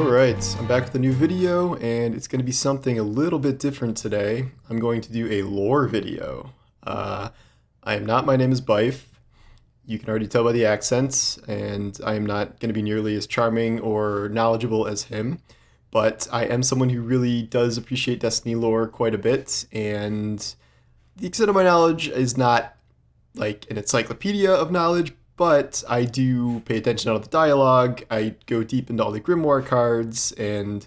Alright, I'm back with a new video, and it's going to be something a little bit different today. I'm going to do a lore video. I am not, my name is Bife. You can already tell by the accents, and I am not going to be nearly as charming or knowledgeable as him, but I am someone who really does appreciate Destiny lore quite a bit, and the extent of my knowledge is not like an encyclopedia of knowledge, but I do pay attention to all the dialogue. I go deep into all the Grimoire cards and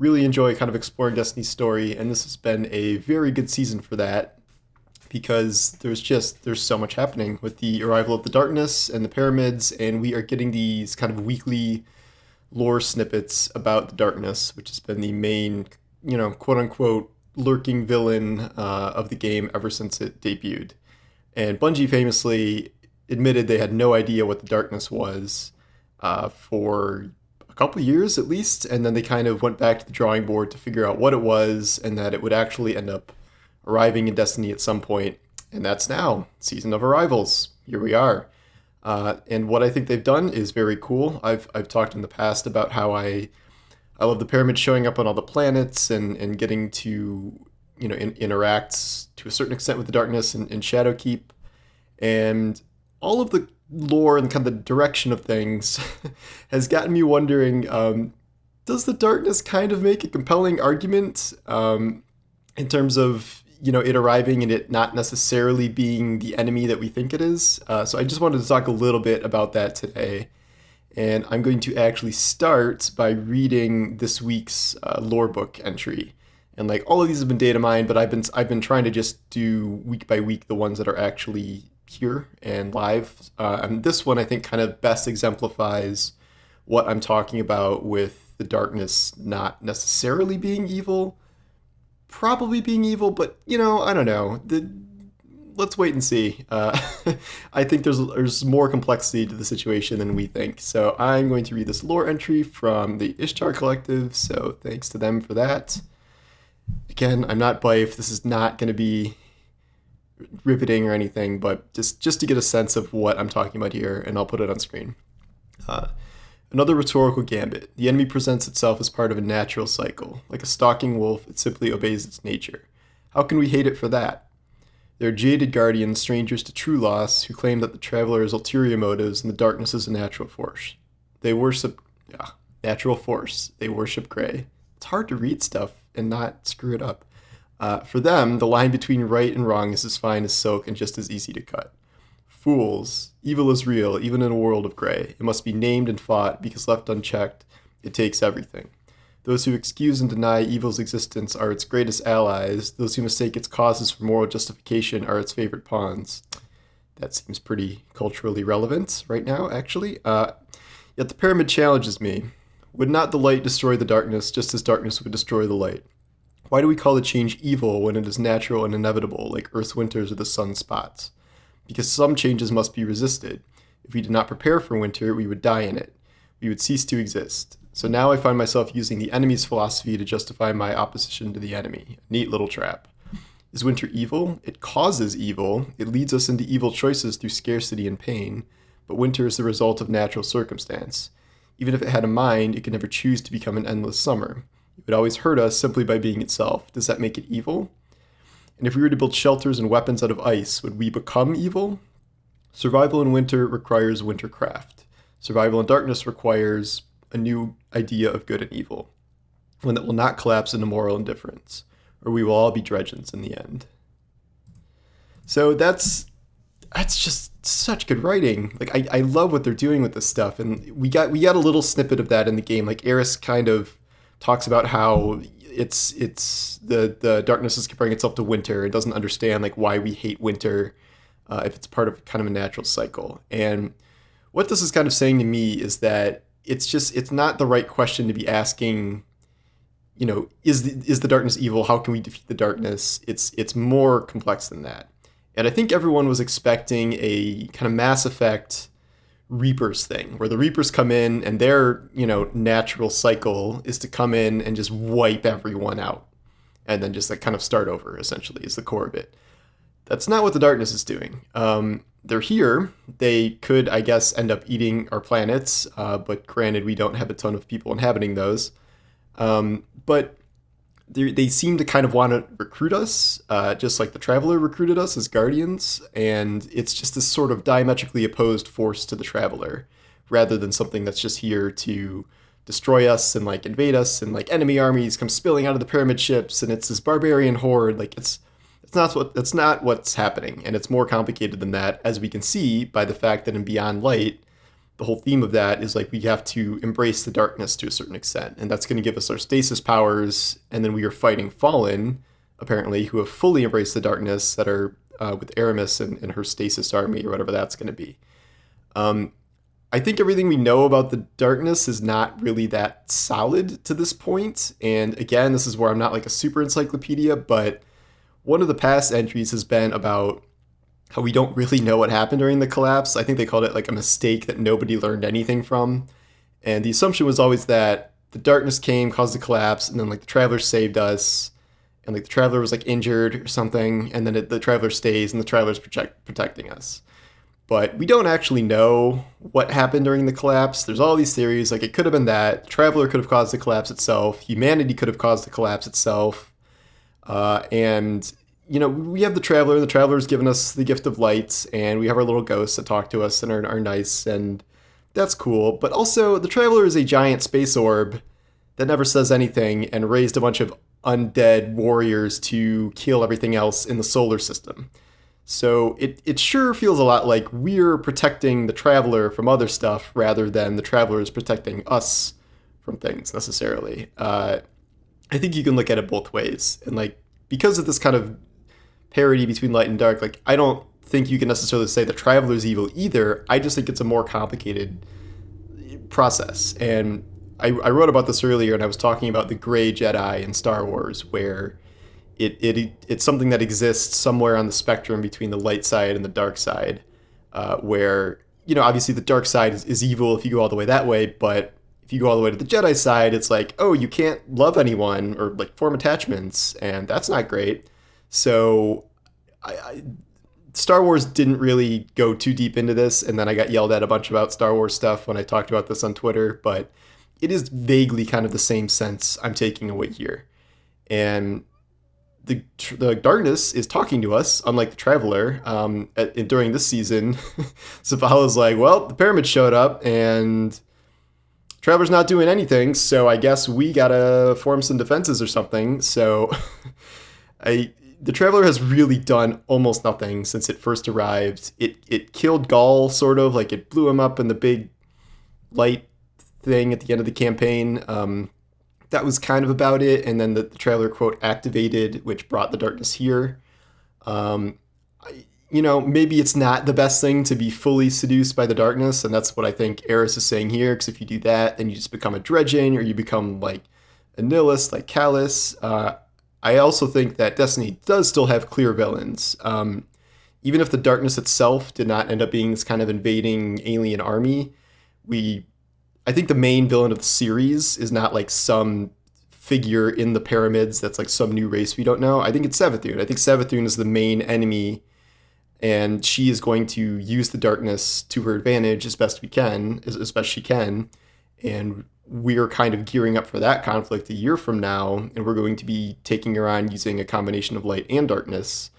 really enjoy kind of exploring Destiny's story. And this has been a very good season for that because there's so much happening with the arrival of the darkness and the pyramids, and we are getting these kind of weekly lore snippets about the darkness, which has been the main, quote unquote, lurking villain of the game ever since it debuted. And Bungie famously admitted they had no idea what the darkness was for a couple of years at least, and then they kind of went back to the drawing board to figure out what it was and that it would actually end up arriving in Destiny at some point, and that's now, Season of Arrivals. Here we are. And what I think they've done is very cool. I've talked in the past about how I love the pyramids showing up on all the planets and getting to interact to a certain extent with the darkness and Shadowkeep, and all of the lore and kind of the direction of things has gotten me wondering, does the darkness kind of make a compelling argument in terms of, it arriving and it not necessarily being the enemy that we think it is? So I just wanted to talk a little bit about that today. And I'm going to actually start by reading this week's lore book entry. And like all of these have been data mined, but I've been trying to just do week by week the ones that are actually here and live. And this one I think kind of best exemplifies what I'm talking about with the darkness not necessarily being evil, probably being evil, but I don't know. Let's wait and see. I think there's more complexity to the situation than we think. So I'm going to read this lore entry from the Ishtar Collective, so thanks to them for that. Again, I'm not Bife. This is not going to be riveting or anything, but just to get a sense of what I'm talking about here, and I'll put it on screen. Another rhetorical gambit. The enemy presents itself as part of a natural cycle. Like a stalking wolf, it simply obeys its nature. How can we hate it for that? There are jaded guardians, strangers to true loss, who claim that the traveler has ulterior motives and the darkness is a natural force. They worship... natural force. They worship gray. It's hard to read stuff and not screw it up. For them, the line between right and wrong is as fine as silk and just as easy to cut. Fools, evil is real, even in a world of gray. It must be named and fought, because left unchecked, it takes everything. Those who excuse and deny evil's existence are its greatest allies. Those who mistake its causes for moral justification are its favorite pawns. That seems pretty culturally relevant right now, actually. Yet the pyramid challenges me. Would not the light destroy the darkness, just as darkness would destroy the light? Why do we call a change evil when it is natural and inevitable, like Earth's winters or the sun's spots? Because some changes must be resisted. If we did not prepare for winter, we would die in it. We would cease to exist. So now I find myself using the enemy's philosophy to justify my opposition to the enemy. A neat little trap. Is winter evil? It causes evil. It leads us into evil choices through scarcity and pain. But winter is the result of natural circumstance. Even if it had a mind, it could never choose to become an endless summer. It would always hurt us simply by being itself. Does that make it evil? And if we were to build shelters and weapons out of ice, would we become evil? Survival in winter requires wintercraft. Survival in darkness requires a new idea of good and evil, one that will not collapse into moral indifference, or we will all be dredgeons in the end. So that's just such good writing. Like I love what they're doing with this stuff, and we got a little snippet of that in the game. Like Eris kind of talks about how it's the darkness is comparing itself to winter. It doesn't understand like why we hate winter if it's part of kind of a natural cycle. And what this is kind of saying to me is that it's not the right question to be asking. Is the darkness evil? How can we defeat the darkness? It's more complex than that. And I think everyone was expecting a kind of Mass Effect Reapers thing, where the Reapers come in and their, natural cycle is to come in and just wipe everyone out. And then just like kind of start over, essentially, is the core of it. That's not what the darkness is doing. they're here. They could, I guess, end up eating our planets, but granted, we don't have a ton of people inhabiting those. But they seem to kind of want to recruit us, just like the Traveler recruited us as Guardians, and it's just this sort of diametrically opposed force to the Traveler, rather than something that's just here to destroy us and like invade us, and like enemy armies come spilling out of the pyramid ships, and it's this barbarian horde. Like that's not what's happening, and it's more complicated than that, as we can see by the fact that in Beyond Light, the whole theme of that is like we have to embrace the darkness to a certain extent, and that's going to give us our stasis powers. And then we are fighting Fallen, apparently, who have fully embraced the darkness, that are with Aramis and her stasis army, or whatever that's going to be. I think everything we know about the darkness is not really that solid to this point. And again, this is where I'm not like a super encyclopedia, but one of the past entries has been about how we don't really know what happened during the collapse. I think they called it like a mistake that nobody learned anything from. And the assumption was always that the darkness came, caused the collapse, and then like the Traveler saved us, and like the Traveler was like injured or something, and then the Traveler stays, and the Traveler's protecting us. But we don't actually know what happened during the collapse. There's all these theories, like it could have been that the Traveler could have caused the collapse itself, humanity could have caused the collapse itself, and you know, we have the Traveler. The Traveler's given us the gift of light, and we have our little ghosts that talk to us and are nice, and that's cool. But also, the Traveler is a giant space orb that never says anything and raised a bunch of undead warriors to kill everything else in the solar system. So it sure feels a lot like we're protecting the Traveler from other stuff rather than the Traveler is protecting us from things necessarily. I think you can look at it both ways, and like because of this kind of parity between light and dark, like I don't think you can necessarily say the Traveler's evil either. I just think it's a more complicated process. And I wrote about this earlier, and I was talking about the gray Jedi in Star Wars, where it's something that exists somewhere on the spectrum between the light side and the dark side, where, you know, obviously the dark side is evil if you go all the way that way, but if you go all the way to the Jedi side, it's like, oh, you can't love anyone or like form attachments, and that's not great. So Star Wars didn't really go too deep into this, and then I got yelled at a bunch about Star Wars stuff when I talked about this on Twitter, but it is vaguely kind of the same sense I'm taking away here. And the darkness is talking to us, unlike the Traveler. During this season, Zaphala's like, well, the pyramids showed up, and Traveler's not doing anything, so I guess we gotta form some defenses or something. So the Traveler has really done almost nothing since it first arrived. It killed Gaul, sort of, like it blew him up in the big light thing at the end of the campaign. That was kind of about it, and then the Traveler, quote, activated, which brought the darkness here. You know, maybe it's not the best thing to be fully seduced by the darkness, and that's what I think Eris is saying here, because if you do that, then you just become a dredging, or you become, like, a nihilist, like Callus. I also think that Destiny does still have clear villains. Even if the darkness itself did not end up being this kind of invading alien army, I think the main villain of the series is not like some figure in the pyramids that's like some new race we don't know. I think it's Savathun. I think Savathun is the main enemy, and she is going to use the darkness to her advantage as best she can. And we're kind of gearing up for that conflict a year from now, and we're going to be taking her on using a combination of light and darkness.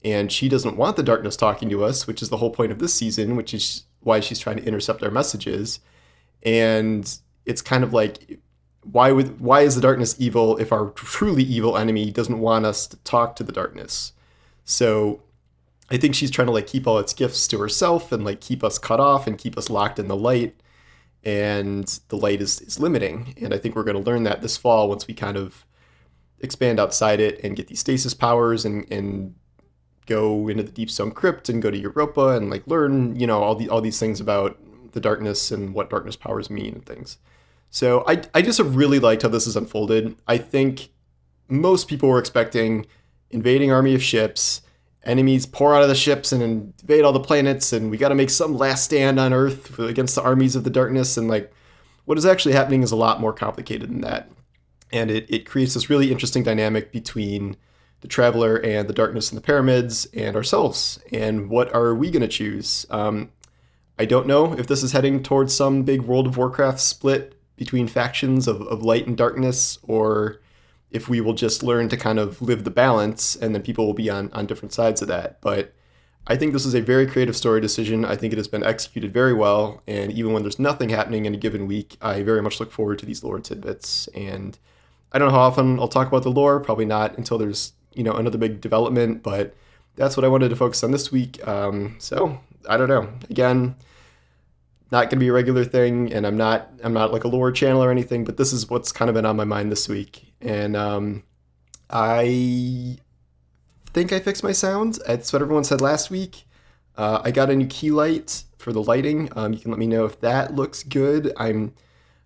And she doesn't want the darkness talking to us, which is the whole point of this season, which is why she's trying to intercept our messages. And it's kind of like, why is the darkness evil if our truly evil enemy doesn't want us to talk to the darkness? So I think she's trying to like keep all its gifts to herself and like keep us cut off and keep us locked in the light. And the light is limiting. And I think we're going to learn that this fall once we kind of expand outside it and get these stasis powers and go into the Deep Stone Crypt and go to Europa and like learn, you know, all these things about the darkness and what darkness powers mean and things. So I just have really liked how this has unfolded. I think most people were expecting invading army of ships, enemies pour out of the ships and invade all the planets, and we got to make some last stand on Earth against the armies of the darkness. And like, what is actually happening is a lot more complicated than that. And it creates this really interesting dynamic between the Traveler and the Darkness and the Pyramids and ourselves. And what are we going to choose? I don't know if this is heading towards some big World of Warcraft split between factions of light and darkness, or if we will just learn to kind of live the balance and then people will be on different sides of that. But I think this is a very creative story decision. I think it has been executed very well, and even when there's nothing happening in a given week, I very much look forward to these lore tidbits. And I don't know how often I'll talk about the lore, probably not until there's another big development, but that's what I wanted to focus on this week. So I don't know. Again, not going to be a regular thing, and I'm not like a lore channel or anything, but this is what's kind of been on my mind this week. And I think I fixed my sound. That's what everyone said last week. I got a new key light for the lighting. You can let me know if that looks good. I'm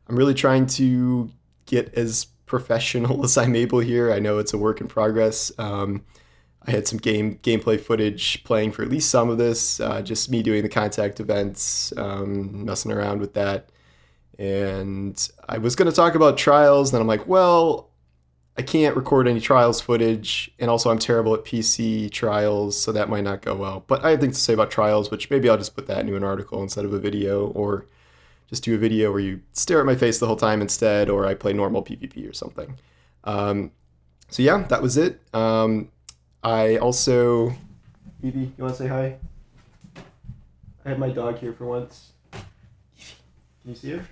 really trying to get as professional as I'm able here. I know it's a work in progress. I had some gameplay footage playing for at least some of this, just me doing the contact events, messing around with that. And I was going to talk about trials, then I'm like, well, I can't record any trials footage, and also I'm terrible at PC trials, so that might not go well. But I have things to say about trials, which maybe I'll just put that into an article instead of a video, or just do a video where you stare at my face the whole time instead, or I play normal PvP or something. So yeah, that was it. I also... Evie, you want to say hi? I have my dog here for once. Evie, can you see her?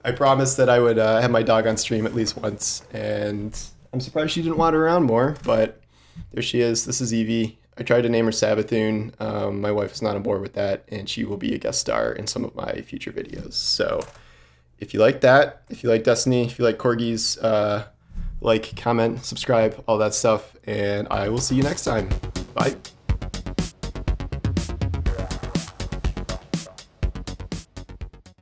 I promised that I would have my dog on stream at least once, and I'm surprised she didn't wander around more, but there she is. This is Evie. I tried to name her Sabathoon. My wife is not on board with that, and she will be a guest star in some of my future videos. So if you like that, if you like Destiny, if you like corgis, like, comment, subscribe, all that stuff, and I will see you next time. Bye.